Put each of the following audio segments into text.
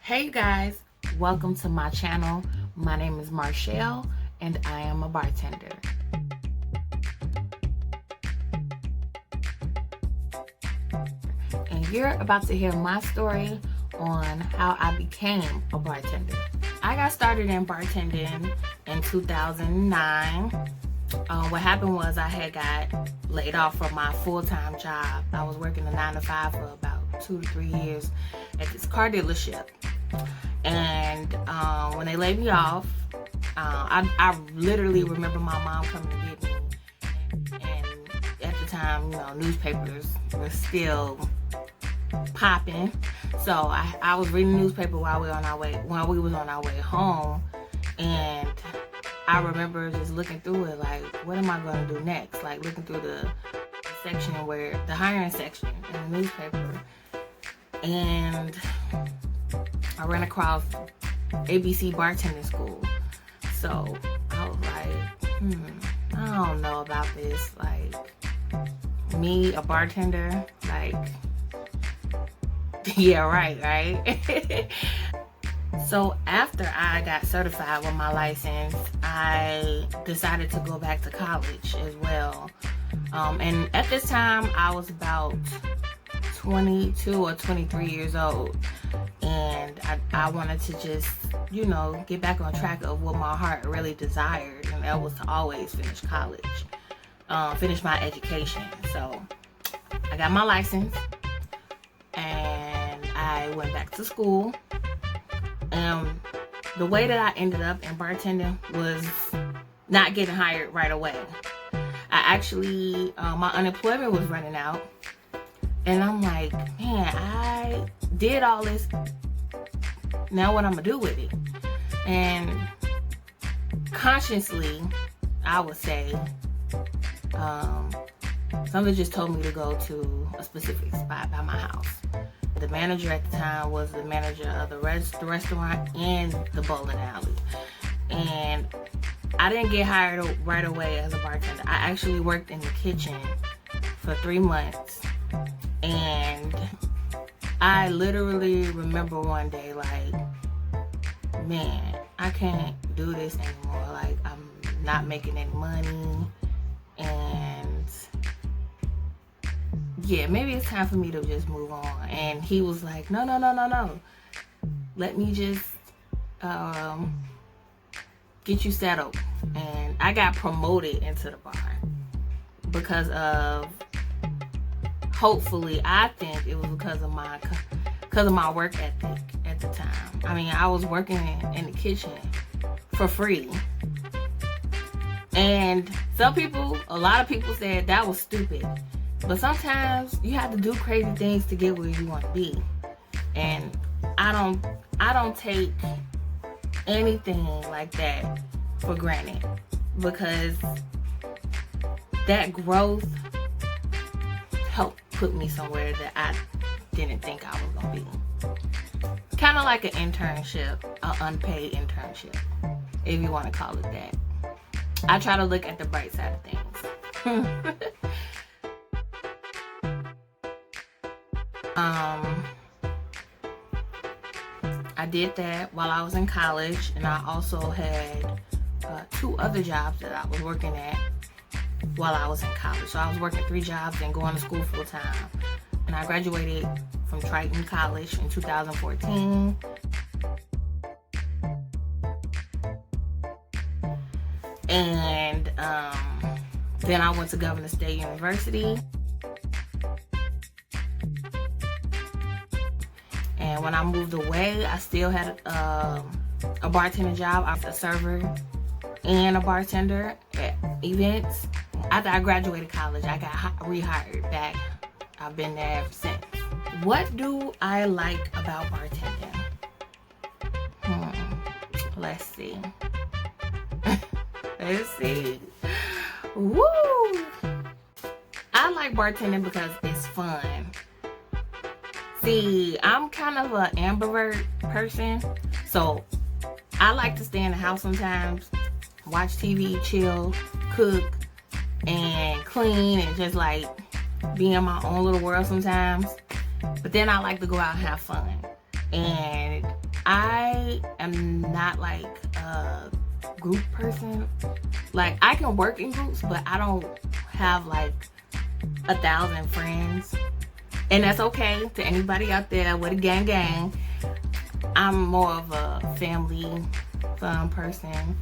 Hey guys, welcome to my channel. My name is Marshall and I am a bartender. And you're about to hear my story on how I became a bartender. I got started in bartending in 2009. What happened was I had got laid off from my full-time job. I was working a 9-to-5 for about 2 to 3 years at this car dealership. And when they laid me off, I literally remember my mom coming to get me. And at the time, newspapers were still popping. So I was reading the newspaper while we was on our way home, and I remember just looking through it like, what am I going to do next? Like looking through the section where the hiring section in the newspaper, and I ran across ABC bartending school. So I was like, I don't know about this. Like, me, a bartender, like, yeah, right? So after I got certified with my license, I decided to go back to college as well. And at this time, I was about 22 or 23 years old. And I wanted to just, get back on track of what my heart really desired. And that was to always finish college, finish my education. So I got my license and I went back to school. The way that I ended up in bartending was not getting hired right away. I actually, my unemployment was running out. And I'm like, man, I did all this. Now what I'm gonna do with it? And consciously, I would say, something just told me to go to a specific spot by my house. The manager at the time was the manager of the restaurant and the bowling alley. And I didn't get hired right away as a bartender. I actually worked in the kitchen for 3 months. And I literally remember one day like, man, I can't do this anymore. Like, I'm not making any money. And yeah, maybe it's time for me to just move on. And he was like, no. Let me just get you settled. And I got promoted into the bar because of, hopefully, I think it was because of my work ethic at the time. I mean, I was working in the kitchen for free. And a lot of people said that was stupid. But sometimes you have to do crazy things to get where you want to be. And I don't take anything like that for granted, because that growth helped put me somewhere that I didn't think I was gonna be. Kind of like an internship, an unpaid internship, if you want to call it that. I try to look at the bright side of things. I did that while I was in college, and I also had 2 other jobs that I was working at while I was in college. So I was working 3 jobs and going to school full time. And I graduated from Triton College in 2014. And then I went to Governor State University. And when I moved away, I still had a bartending job. I was a server and a bartender at events. After I graduated college, I got rehired back. I've been there ever since. What do I like about bartending? Let's see. Let's see. Woo! I like bartending because it's fun. See, I'm kind of an ambivert person, so I like to stay in the house sometimes, watch TV, chill, cook, and clean, and just like be in my own little world sometimes. But then I like to go out and have fun. And I am not like a group person. Like, I can work in groups, but I don't have like 1,000 friends. And that's okay to anybody out there with a gang. I'm more of a family fun person.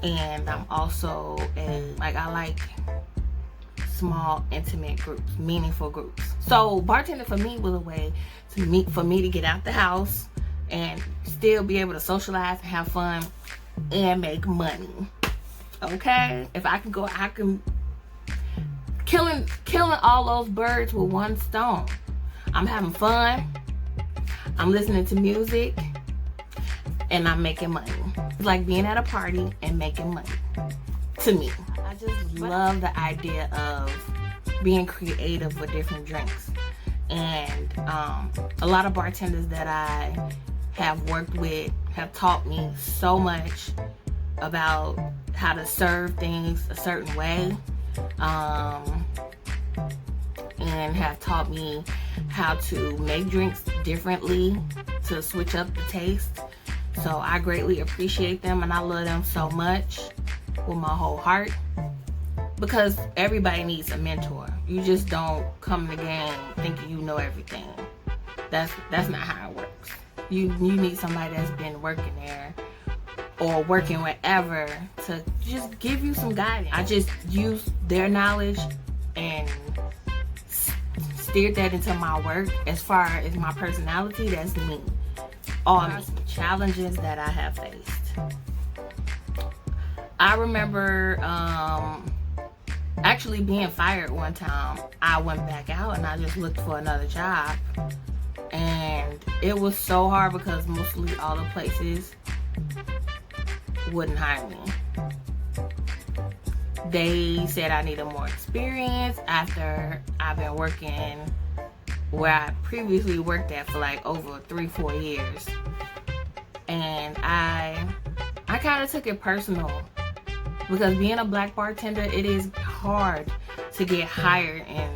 And I'm also I like small, intimate groups, meaningful groups. So bartending for me was a way for me to get out the house and still be able to socialize and have fun and make money. Okay? If I can go, I can killing all those birds with one stone. I'm having fun, I'm listening to music, and I'm making money. It's like being at a party and making money to me. I just love the idea of being creative with different drinks. And a lot of bartenders that I have worked with have taught me so much about how to serve things a certain way, and have taught me how to make drinks differently to switch up the taste. So I greatly appreciate them, and I love them so much with my whole heart, because everybody needs a mentor. You just don't come in the game thinking you know everything. That's not how it works. You need somebody that's been working there or working wherever to just give you some guidance. I just use their knowledge and steered that into my work. As far as my personality, that's me. All the challenges that I have faced. I remember actually being fired one time. I went back out and I just looked for another job. And it was so hard because mostly all the places wouldn't hire me. They said I needed more experience after I've been working where I previously worked at for like over 3-4 years. And I kind of took it personal, because being a black bartender, it is hard to get hired in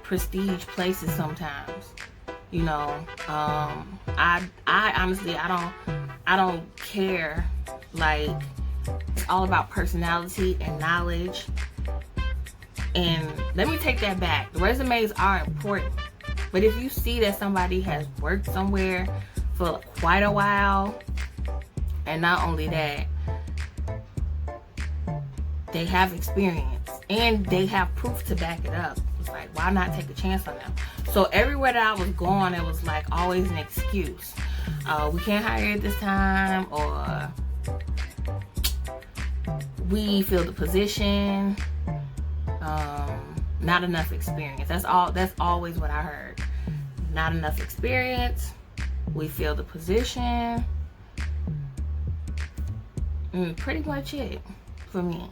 prestige places sometimes. You know, I honestly, I don't care. Like, it's all about personality and knowledge. And let me take that back. The resumes are important, but if you see that somebody has worked somewhere for quite a while, and not only that, they have experience and they have proof to back it up, it's like, why not take a chance on them? So everywhere that I was going, it was like always an excuse. We can't hire you at this time, or we filled the position. Not enough experience. That's always what I heard. Not enough experience. We filled the position. Pretty much it for me.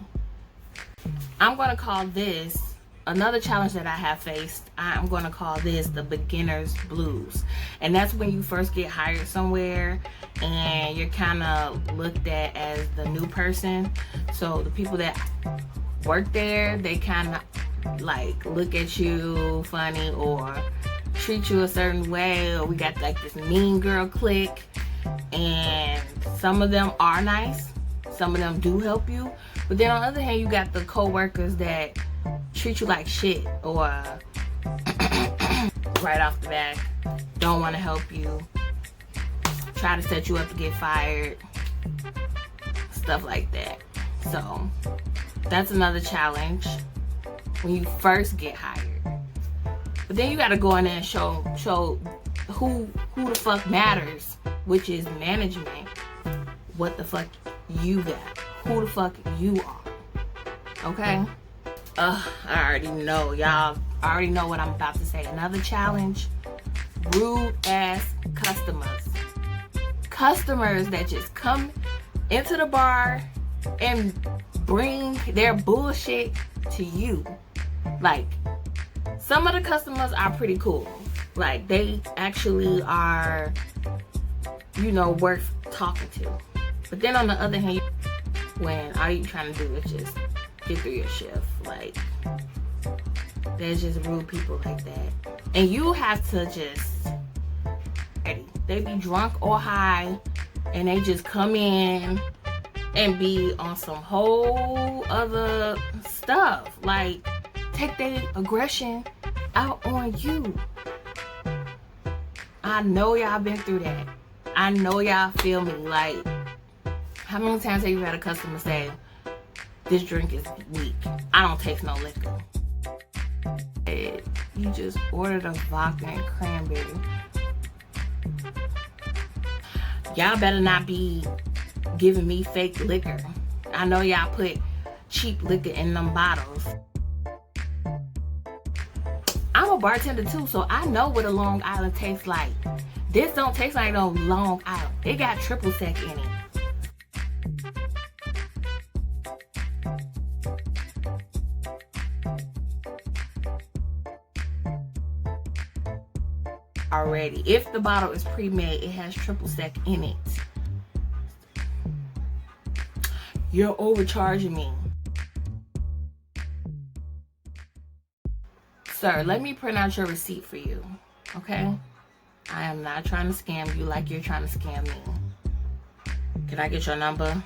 I'm going to call this, another challenge that I have faced, I'm going to call this the beginner's blues. And that's when you first get hired somewhere and you're kind of looked at as the new person. So the people that work there, they kind of like look at you funny or treat you a certain way, or we got like this mean girl clique. And some of them are nice, some of them do help you, but then on the other hand, you got the co-workers that treat you like shit, or right off the bat don't want to help you, try to set you up to get fired, stuff like that. So that's another challenge when you first get hired. But then you got to go in there and show who the fuck matters, which is management, what the fuck you got, who the fuck you are. Okay? I already know, y'all already know what I'm about to say. Another challenge, rude ass customers. Customers that just come into the bar and bring their bullshit to you. Like, some of the customers are pretty cool. Like, they actually are, you know, worth talking to. But then on the other hand, when all you trying to do is just get through your shift, like, there's just rude people like that. And you have to just ready. they be drunk or high and they just come in and be on some whole other stuff. Like, take their aggression out on you. I know y'all been through that. I know y'all feel me. Like, how many times have you had a customer say, this drink is weak, I don't taste no liquor? You just ordered a vodka and cranberry. Y'all better not be giving me fake liquor. I know y'all put cheap liquor in them bottles. I'm a bartender too, so I know what a Long Island tastes like. This don't taste like no Long Island. It got triple sec in it. Already, if the bottle is pre-made, it has triple sec in it. You're overcharging me. Sir, let me print out your receipt for you, okay? I am not trying to scam you like you're trying to scam me. Can I get your number?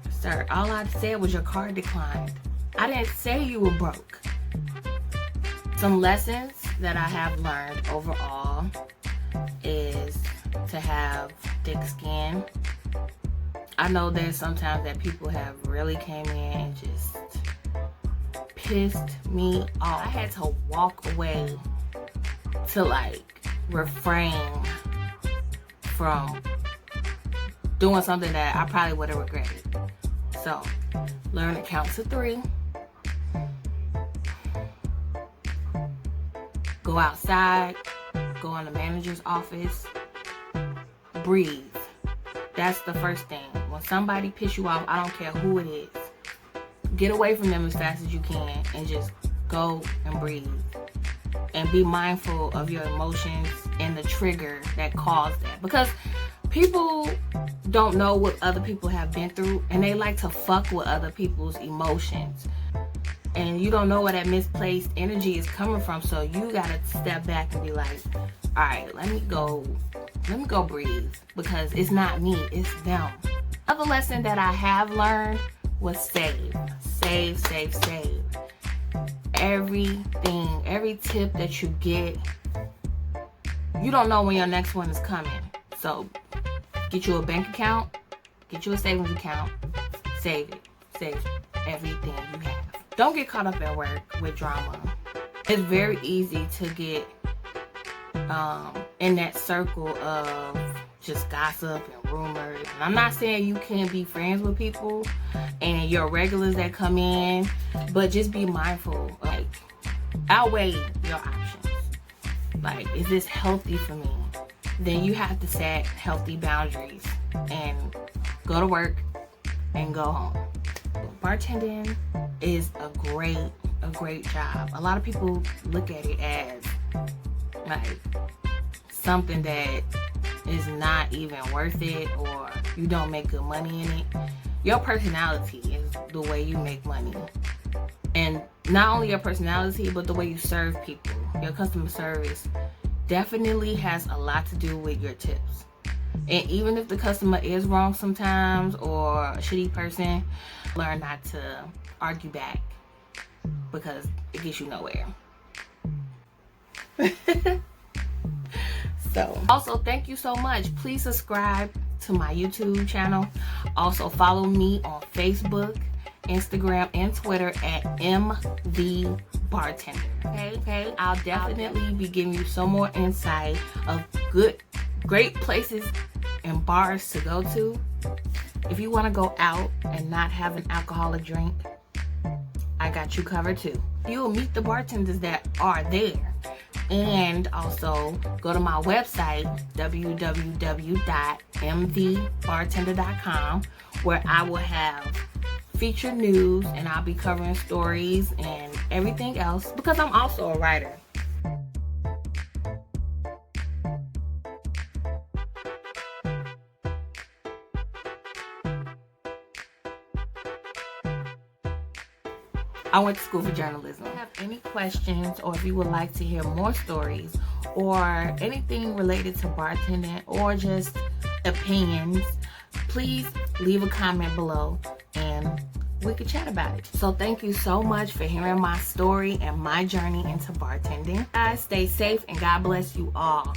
Sir, all I said was your card declined. I didn't say you were broke. Some lessons that I have learned overall is to have thick skin. I know there's sometimes that people have really came in and just pissed me off. I had to walk away to like refrain from doing something that I probably would have regretted. So, learn to count to 3. Go outside, go in the manager's office, breathe. That's the first thing. When somebody piss you off, I don't care who it is, get away from them as fast as you can and just go and breathe. And be mindful of your emotions and the trigger that caused that. Because people don't know what other people have been through and they like to fuck with other people's emotions. And you don't know where that misplaced energy is coming from, so you gotta step back and be like, all right, let me go breathe, because it's not me, it's them. Another lesson that I have learned was save. Everything, every tip that you get, you don't know when your next one is coming. So get you a bank account, get you a savings account, save it, save everything you have. Don't get caught up at work with drama. It's very easy to get in that circle of just gossip and rumors. And I'm not saying you can't be friends with people and your regulars that come in, but just be mindful. Like, outweigh your options. Like, is this healthy for me? Then you have to set healthy boundaries and go to work and go home. Bartending is a great job. A lot of people look at it as like something that is not even worth it, or you don't make good money in it. Your personality is the way you make money. And not only your personality, but the way you serve people. Your customer service definitely has a lot to do with your tips. And even if the customer is wrong sometimes or a shitty person, learn not to argue back, because it gets you nowhere. So, also, thank you so much. Please subscribe to my YouTube channel. Also, follow me on Facebook, Instagram, and Twitter at MtheeBartender. Okay? I'll definitely be giving you some more insight of great places and bars to go to. If you want to go out and not have an alcoholic drink, I got you covered too. You'll meet the bartenders that are there. And also go to my website, www.MtheeBartender.com, where I will have featured news and I'll be covering stories and everything else, because I'm also a writer. I went to school for journalism. If you have any questions, or if you would like to hear more stories or anything related to bartending or just opinions, please leave a comment below and we could chat about it. So thank you so much for hearing my story and my journey into bartending. Guys, stay safe and God bless you all.